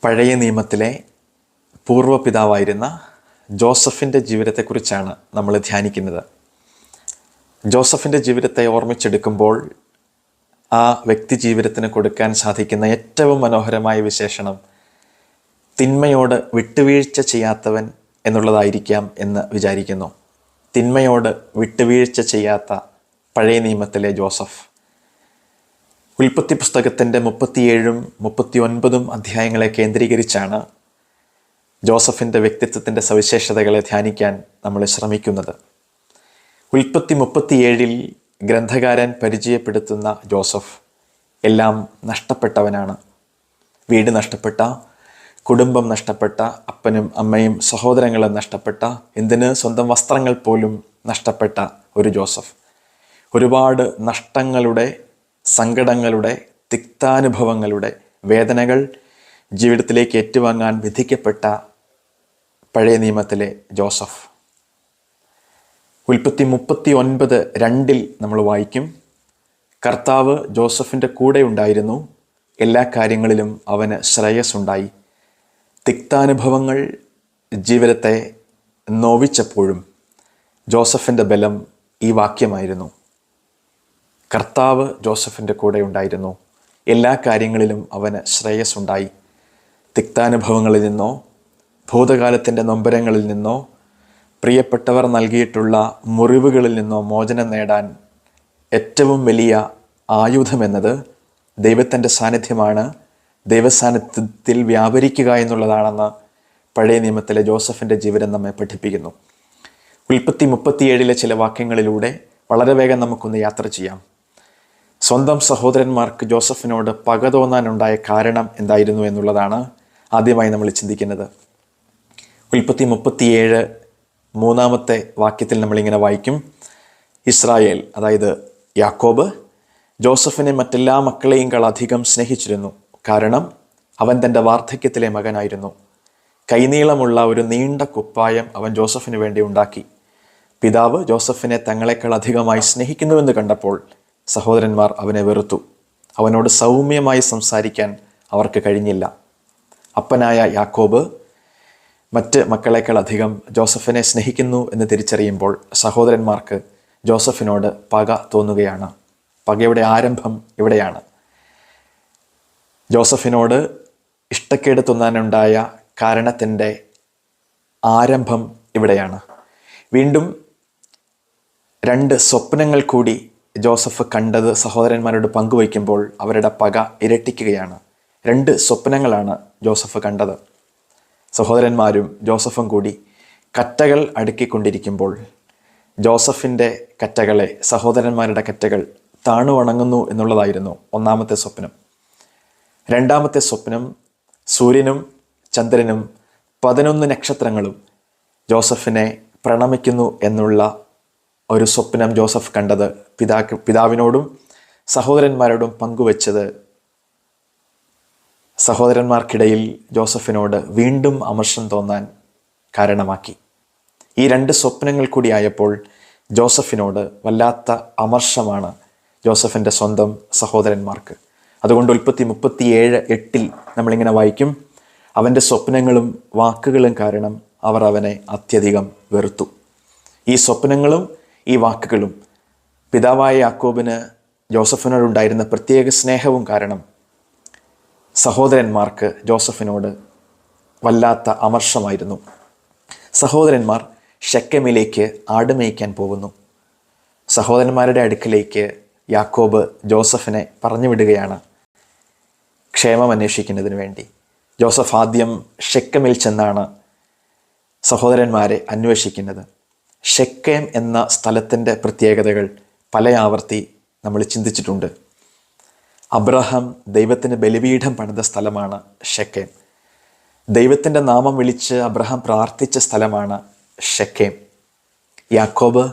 പഴയ നിയമത്തിലെ പൂർവ്വപിതാവായിരുന്ന ജോസഫിൻ്റെ ജീവിതത്തെക്കുറിച്ചാണ് നമ്മൾ ധ്യാനിക്കുന്നത്. ജോസഫിൻ്റെ ജീവിതത്തെ ഓർമ്മിച്ചെടുക്കുമ്പോൾ ആ വ്യക്തി ജീവിതത്തിന് കൊടുക്കാൻ സാധിക്കുന്ന ഏറ്റവും മനോഹരമായ വിശേഷണം തിന്മയോട് വിട്ടുവീഴ്ച ചെയ്യാത്തവൻ എന്നുള്ളതായിരിക്കാം എന്ന് വിചാരിക്കുന്നു. തിന്മയോട് വിട്ടുവീഴ്ച ചെയ്യാത്ത പഴയ നിയമത്തിലെ ജോസഫ്. ഉൽപ്പത്തി പുസ്തകത്തിൻ്റെ 37ഉം 39ഉം അധ്യായങ്ങളെ കേന്ദ്രീകരിച്ചാണ് ജോസഫിൻ്റെ വ്യക്തിത്വത്തിൻ്റെ സവിശേഷതകളെ ധ്യാനിക്കാൻ നമ്മൾ ശ്രമിക്കുന്നത്. ഉൽപ്പത്തി 37 ഗ്രന്ഥകാരൻ പരിചയപ്പെടുത്തുന്ന ജോസഫ് എല്ലാം നഷ്ടപ്പെട്ടവനാണ്. വീട് നഷ്ടപ്പെട്ട, കുടുംബം നഷ്ടപ്പെട്ട, അപ്പനും അമ്മയും സഹോദരങ്ങളും നഷ്ടപ്പെട്ട, എന്തിന് സ്വന്തം വസ്ത്രങ്ങൾ പോലും നഷ്ടപ്പെട്ട ഒരു ജോസഫ്. ഒരുപാട് നഷ്ടങ്ങളുടെ, സങ്കടങ്ങളുടെ, തിക്താനുഭവങ്ങളുടെ വേദനകൾ ജീവിതത്തിലേക്ക് ഏറ്റുവാങ്ങാൻ വിധിക്കപ്പെട്ട പഴയ നിയമത്തിലെ ജോസഫ്. ഉൽപ്പത്തി 39:2 നമ്മൾ വായിക്കും, കർത്താവ് ജോസഫിൻ്റെ കൂടെ ഉണ്ടായിരുന്നു, എല്ലാ കാര്യങ്ങളിലും അവന് ശ്രേയസ്സുണ്ടായി. തിക്താനുഭവങ്ങൾ ജീവിതത്തെ നോവിച്ചപ്പോഴും ജോസഫിൻ്റെ ബലം ഈ വാക്യമായിരുന്നു. കർത്താവ് ജോസഫിൻ്റെ കൂടെ ഉണ്ടായിരുന്നു, എല്ലാ കാര്യങ്ങളിലും അവന് ശ്രേയസ്സുണ്ടായി. തിക്താനുഭവങ്ങളിൽ നിന്നോ, ഭൂതകാലത്തിൻ്റെ നൊമ്പരങ്ങളിൽ നിന്നോ, പ്രിയപ്പെട്ടവർ നൽകിയിട്ടുള്ള മുറിവുകളിൽ നിന്നോ മോചനം നേടാൻ ഏറ്റവും വലിയ ആയുധമെന്നത് ദൈവത്തിൻ്റെ സാന്നിധ്യമാണ്. ദൈവസാന്നിധ്യത്തിൽ വ്യാപരിക്കുക എന്നുള്ളതാണെന്ന് പഴയ നിയമത്തിലെ ജോസഫിൻ്റെ ജീവിതം നമ്മെ പഠിപ്പിക്കുന്നു. ഉൽപ്പത്തി 37 ചില വാക്യങ്ങളിലൂടെ വളരെ വേഗം നമുക്കൊന്ന് യാത്ര ചെയ്യാം. സ്വന്തം സഹോദരന്മാർക്ക് ജോസഫിനോട് പക തോന്നാനുണ്ടായ കാരണം എന്തായിരുന്നു എന്നുള്ളതാണ് ആദ്യമായി നമ്മൾ ചിന്തിക്കുന്നത്. ഉൽപ്പത്തി 37 3-ാമത്തെ വാക്യത്തിൽ നമ്മളിങ്ങനെ വായിക്കും, ഇസ്രായേൽ, അതായത് യാക്കോബ്, ജോസഫിനെ മറ്റെല്ലാ മക്കളെയും അധികം സ്നേഹിച്ചിരുന്നു. കാരണം അവൻ തൻ്റെ വാർദ്ധക്യത്തിലെ മകനായിരുന്നു. കൈനീളമുള്ള ഒരു നീണ്ട കുപ്പായം അവൻ ജോസഫിന് വേണ്ടി ഉണ്ടാക്കി. പിതാവ് ജോസഫിനെ തങ്ങളെക്കാൾ അധികമായി സ്നേഹിക്കുന്നുവെന്ന് കണ്ടപ്പോൾ സഹോദരന്മാർ അവനെ വെറുത്തു. അവനോട് സൗമ്യമായി സംസാരിക്കാൻ അവർക്ക് കഴിഞ്ഞില്ല. അപ്പനായ യാക്കോബ് മറ്റ് മക്കളെക്കാൾ അധികം ജോസഫിനെ സ്നേഹിക്കുന്നു എന്ന് തിരിച്ചറിയുമ്പോൾ സഹോദരന്മാർക്ക് ജോസഫിനോട് പക തോന്നുകയാണ്. പകയുടെ ആരംഭം ഇവിടെയാണ്. ജോസഫിനോട് ഇഷ്ടക്കേട് തോന്നാനുണ്ടായ കാരണത്തിൻ്റെ ആരംഭം ഇവിടെയാണ്. വീണ്ടും 2 സ്വപ്നങ്ങൾ കൂടി ജോസഫ് കണ്ടത് സഹോദരന്മാരോട് പങ്കുവയ്ക്കുമ്പോൾ അവരുടെ പക ഇരട്ടിക്കുകയാണ്. 2 സ്വപ്നങ്ങളാണ് ജോസഫ് കണ്ടത്. സഹോദരന്മാരും ജോസഫും കൂടി കറ്റകൾ അടുക്കിക്കൊണ്ടിരിക്കുമ്പോൾ ജോസഫിൻ്റെ കറ്റകളെ സഹോദരന്മാരുടെ കറ്റകൾ താണു വണങ്ങുന്നു എന്നുള്ളതായിരുന്നു ഒന്നാമത്തെ സ്വപ്നം. 2-ാമത്തെ സ്വപ്നം സൂര്യനും ചന്ദ്രനും 11 നക്ഷത്രങ്ങളും ജോസഫിനെ പ്രണമിക്കുന്നു എന്നുള്ള ഒരു സ്വപ്നം ജോസഫ് കണ്ടത് പിതാവിനോടും സഹോദരന്മാരോടും പങ്കുവച്ചത് സഹോദരന്മാർക്കിടയിൽ ജോസഫിനോട് വീണ്ടും അമർഷം തോന്നാൻ കാരണമാക്കി. ഈ 2 സ്വപ്നങ്ങൾ കൂടിയായപ്പോൾ ജോസഫിനോട് വല്ലാത്ത അമർഷമാണ് ജോസഫിൻ്റെ സ്വന്തം സഹോദരന്മാർക്ക്. അതുകൊണ്ട് ഉൽപ്പത്തി 37:8 നമ്മളിങ്ങനെ വായിക്കും, അവൻ്റെ സ്വപ്നങ്ങളും വാക്കുകളും കാരണം അവർ അവനെ അത്യധികം വെറുത്തു. ഈ സ്വപ്നങ്ങളും ഈ വാക്കുകളും പിതാവായ യാക്കോബിന് ജോസഫിനോടുണ്ടായിരുന്ന പ്രത്യേക സ്നേഹവും കാരണം സഹോദരന്മാർക്ക് ജോസഫിനോട് വല്ലാത്ത അമർഷമായിരുന്നു. സഹോദരന്മാർ ഷെക്കെമിലേക്ക് ആടുമേയ്ക്കാൻ പോകുന്നു. സഹോദരന്മാരുടെ അടുക്കിലേക്ക് യാക്കോബ് ജോസഫിനെ പറഞ്ഞു വിടുകയാണ് ക്ഷേമം അന്വേഷിക്കുന്നതിന് വേണ്ടി. ജോസഫ് ആദ്യം ഷെക്കെമിൽ ചെന്നാണ് സഹോദരന്മാരെ അന്വേഷിക്കുന്നത്. ഷെക്കേം എന്ന സ്ഥലത്തിൻ്റെ പ്രത്യേകതകൾ പല ആവർത്തി നമ്മൾ ചിന്തിച്ചിട്ടുണ്ട്. അബ്രഹാം ദൈവത്തിന് ബലിപീഠം പണിത സ്ഥലമാണ് ഷെക്കേം. ദൈവത്തിൻ്റെ നാമം വിളിച്ച് അബ്രഹാം പ്രാർത്ഥിച്ച സ്ഥലമാണ് ഷെക്കേം. യാക്കോബ്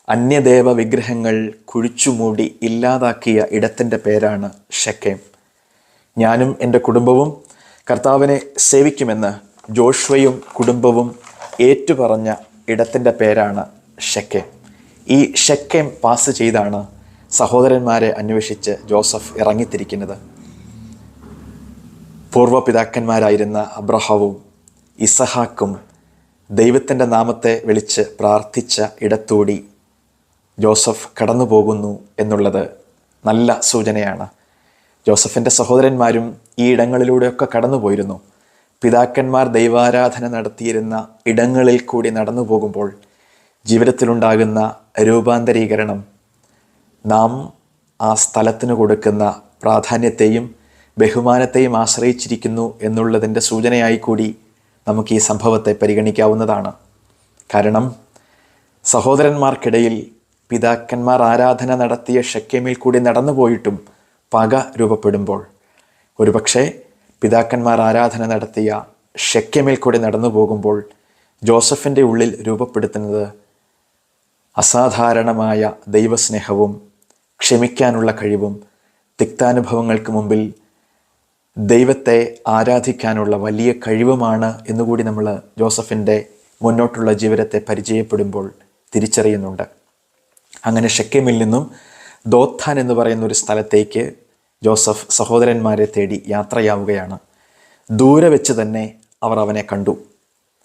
അന്യദേവ വിഗ്രഹങ്ങൾ കുഴിച്ചുമൂടി ഇല്ലാതാക്കിയ ഇടത്തിൻ്റെ പേരാണ് ഷെക്കേം. ഞാനും എൻ്റെ കുടുംബവും കർത്താവിനെ സേവിക്കുമെന്ന് ജോഷ്വയും കുടുംബവും ഏറ്റുപറഞ്ഞ ഇടത്തിൻ്റെ പേരാണ് ഷെക്കേം. ഈ ഷെക്കേം പാസ് ചെയ്താണ് സഹോദരന്മാരെ അന്വേഷിച്ച് ജോസഫ് ഇറങ്ങിത്തിരിക്കുന്നത്. പൂർവ്വപിതാക്കന്മാരായിരുന്ന അബ്രഹാവും ഇസഹാക്കും ദൈവത്തിൻ്റെ നാമത്തെ വിളിച്ച് പ്രാർത്ഥിച്ച ഇടത്തൂടി ജോസഫ് കടന്നു പോകുന്നു എന്നുള്ളത് നല്ല സൂചനയാണ്. ജോസഫിൻ്റെ സഹോദരന്മാരും ഈ ഇടങ്ങളിലൂടെയൊക്കെ കടന്നു പോയിരുന്നു. പിതാക്കന്മാർ ദൈവാരാധന നടത്തിയിരുന്ന ഇടങ്ങളിൽ കൂടി നടന്നു പോകുമ്പോൾ ജീവിതത്തിലുണ്ടാകുന്ന രൂപാന്തരീകരണം നാം ആ സ്ഥലത്തിന് കൊടുക്കുന്ന പ്രാധാന്യത്തെയും ബഹുമാനത്തെയും ആശ്രയിച്ചിരിക്കുന്നു എന്നുള്ളതിൻ്റെ സൂചനയായി കൂടി നമുക്ക് ഈ സംഭവത്തെ പരിഗണിക്കാവുന്നതാണ്. കാരണം സഹോദരന്മാർക്കിടയിൽ പിതാക്കന്മാർ ആരാധന നടത്തിയ ഷെക്കേമിൽ കൂടി നടന്നു പോയിട്ടും പക രൂപപ്പെടുമ്പോൾ, ഒരുപക്ഷെ പിതാക്കന്മാർ ആരാധന നടത്തിയ ഷെക്കേമിൽ കൂടി നടന്നു പോകുമ്പോൾ ജോസഫിൻ്റെ ഉള്ളിൽ രൂപപ്പെടുത്തുന്നത് അസാധാരണമായ ദൈവസ്നേഹവും ക്ഷമിക്കാനുള്ള കഴിവും തിക്താനുഭവങ്ങൾക്ക് മുമ്പിൽ ദൈവത്തെ ആരാധിക്കാനുള്ള വലിയ കഴിവുമാണ് എന്നുകൂടി നമ്മൾ ജോസഫിൻ്റെ മുന്നോട്ടുള്ള ജീവിതത്തെ പരിചയപ്പെടുമ്പോൾ തിരിച്ചറിയുന്നുണ്ട്. അങ്ങനെ ഷെക്കേമിൽ നിന്നും ദോത്താൻ എന്ന് പറയുന്ന ഒരു സ്ഥലത്തേക്ക് ജോസഫ് സഹോദരന്മാരെ തേടി യാത്രയാവുകയാണ്. ദൂരെ വെച്ച് തന്നെ അവർ അവനെ കണ്ടു.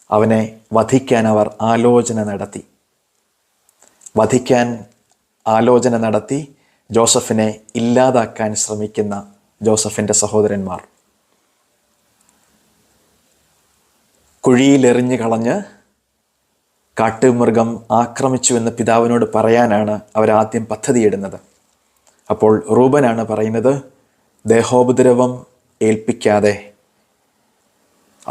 അവനെ വധിക്കാൻ അവർ ആലോചന നടത്തി ജോസഫിനെ ഇല്ലാതാക്കാൻ ശ്രമിക്കുന്ന ജോസഫിൻ്റെ സഹോദരന്മാർ കുഴിയിലെറിഞ്ഞു കളഞ്ഞ് കാട്ടുമൃഗം ആക്രമിച്ചുവെന്ന് പിതാവിനോട് പറയാനാണ് അവരാദ്യം പദ്ധതിയിടുന്നത്. അപ്പോൾ റൂബനാണ് പറയുന്നത്, ദേഹോപദ്രവം ഏൽപ്പിക്കാതെ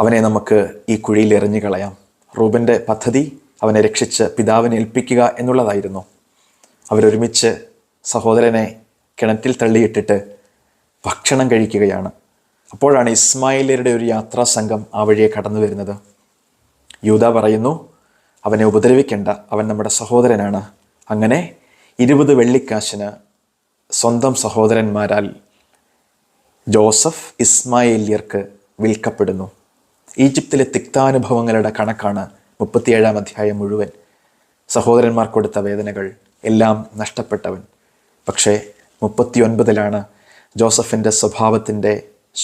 അവനെ നമുക്ക് ഈ കുഴിയിൽ എറിഞ്ഞു കളയാം. റൂബൻ്റെ പദ്ധതി അവനെ രക്ഷിച്ച് പിതാവിനെ ഏൽപ്പിക്കുക എന്നുള്ളതായിരുന്നു. അവരൊരുമിച്ച് സഹോദരനെ കിണറ്റിൽ തള്ളിയിട്ടിട്ട് ഭക്ഷണം കഴിക്കുകയാണ്. അപ്പോഴാണ് ഇസ്മായിലരുടെ ഒരു യാത്രാ സംഘം ആ വഴിയെ കടന്നു വരുന്നത്. യൂദ പറയുന്നു, അവനെ ഉപദ്രവിക്കേണ്ട, അവൻ നമ്മുടെ സഹോദരനാണ്. അങ്ങനെ 20 വെള്ളിക്കാശിന് സ്വന്തം സഹോദരന്മാരാൽ ജോസഫ് ഇസ്മായേല്യർക്ക് വിൽക്കപ്പെടുന്നു. ഈജിപ്തിലെ തിക്താനുഭവങ്ങളുടെ കണക്കാണ് 37-ാം അധ്യായം മുഴുവൻ. സഹോദരന്മാർ കൊടുത്ത വേദനകൾ എല്ലാം നഷ്ടപ്പെട്ടവൻ. പക്ഷേ 39-ലാണ് ജോസഫിൻ്റെ സ്വഭാവത്തിൻ്റെ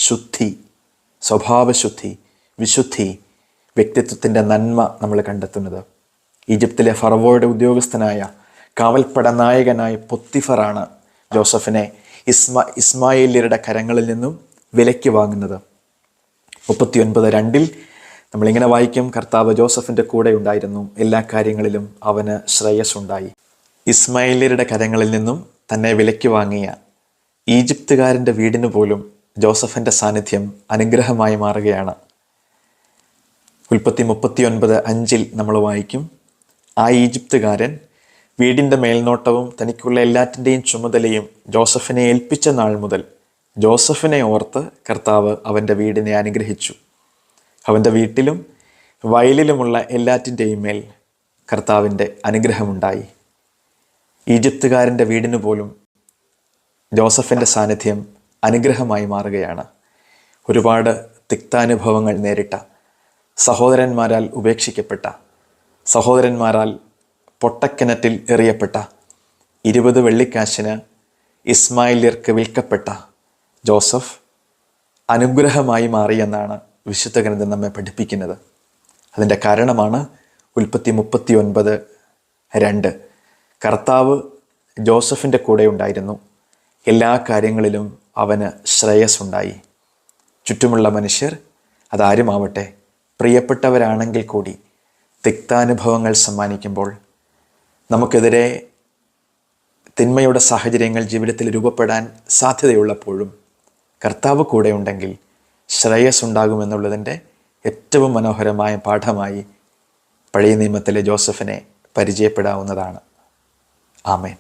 ശുദ്ധി, സ്വഭാവശുദ്ധി, വിശുദ്ധി, വ്യക്തിത്വത്തിൻ്റെ നന്മ നമ്മൾ കണ്ടെത്തുന്നത്. ഈജിപ്തിലെ ഫറവോയുടെ ഉദ്യോഗസ്ഥനായ കാവൽപ്പട നായകനായ പൊത്തിഫറാണ് ജോസഫിനെ ഇസ്മായേല്യരുടെ കരങ്ങളിൽ നിന്നും വിലയ്ക്ക് വാങ്ങുന്നത്. 39:2 നമ്മളിങ്ങനെ വായിക്കും, കർത്താവ് ജോസഫിൻ്റെ കൂടെ ഉണ്ടായിരുന്നു, എല്ലാ കാര്യങ്ങളിലും അവന് ശ്രേയസ്സുണ്ടായി. ഇസ്മായേല്യരുടെ കരങ്ങളിൽ നിന്നും തന്നെ വിലയ്ക്ക് വാങ്ങിയ ഈജിപ്തുകാരൻ്റെ വീടിന് പോലും ജോസഫിൻ്റെ സാന്നിധ്യം അനുഗ്രഹമായി മാറുകയാണ്. ഉൽപ്പത്തി 39:5 നമ്മൾ വായിക്കും, ആ ഈജിപ്തുകാരൻ വീടിൻ്റെ മേൽനോട്ടവും തനിക്കുള്ള എല്ലാറ്റിൻ്റെയും ചുമതലയും ജോസഫിനെ ഏൽപ്പിച്ച നാൾ മുതൽ ജോസഫിനെ ഓർത്ത് കർത്താവ് അവൻ്റെ വീടിനെ അനുഗ്രഹിച്ചു. അവൻ്റെ വീട്ടിലും വയലിലുമുള്ള എല്ലാറ്റിൻ്റെയും മേൽ കർത്താവിൻ്റെ അനുഗ്രഹമുണ്ടായി. ഈജിപ്തുകാരൻ്റെ വീടിന് പോലും ജോസഫിൻ്റെ സാന്നിധ്യം അനുഗ്രഹമായി മാറുകയാണ്. ഒരുപാട് തിക്താനുഭവങ്ങൾ നേരിട്ട, സഹോദരന്മാരാൽ ഉപേക്ഷിക്കപ്പെട്ട, സഹോദരന്മാരാൽ പൊട്ടക്കിണറ്റിൽ എറിയപ്പെട്ട, 20 വെള്ളിക്കാശിന് ഇസ്മായില്യർക്ക് വിൽക്കപ്പെട്ട ജോസഫ് അനുഗ്രഹമായി മാറിയെന്നാണ് വിശുദ്ധ ഗ്രന്ഥം നമ്മെ പഠിപ്പിക്കുന്നത്. അതിൻ്റെ കാരണമാണ് ഉൽപ്പത്തി 39:2. കർത്താവ് ജോസഫിൻ്റെ കൂടെ ഉണ്ടായിരുന്നു, എല്ലാ കാര്യങ്ങളിലും അവന് ശ്രേയസ്സുണ്ടായി. ചുറ്റുമുള്ള മനുഷ്യർ, അതാരുമാവട്ടെ, പ്രിയപ്പെട്ടവരാണെങ്കിൽ കൂടി തിക്താനുഭവങ്ങൾ സമ്മാനിക്കുമ്പോൾ, നമുക്കെതിരെ തിന്മയുടെ സാഹചര്യങ്ങൾ ജീവിതത്തിൽ രൂപപ്പെടാൻ സാധ്യതയുള്ളപ്പോഴും കർത്താവ് കൂടെ ഉണ്ടെങ്കിൽ ശ്രേയസ്സുണ്ടാകുമെന്നുള്ളതിൻ്റെ ഏറ്റവും മനോഹരമായ പാഠമായി പഴയ നിയമത്തിലെ ജോസഫിനെ പരിചയപ്പെടാവുന്നതാണ്. ആമേൻ.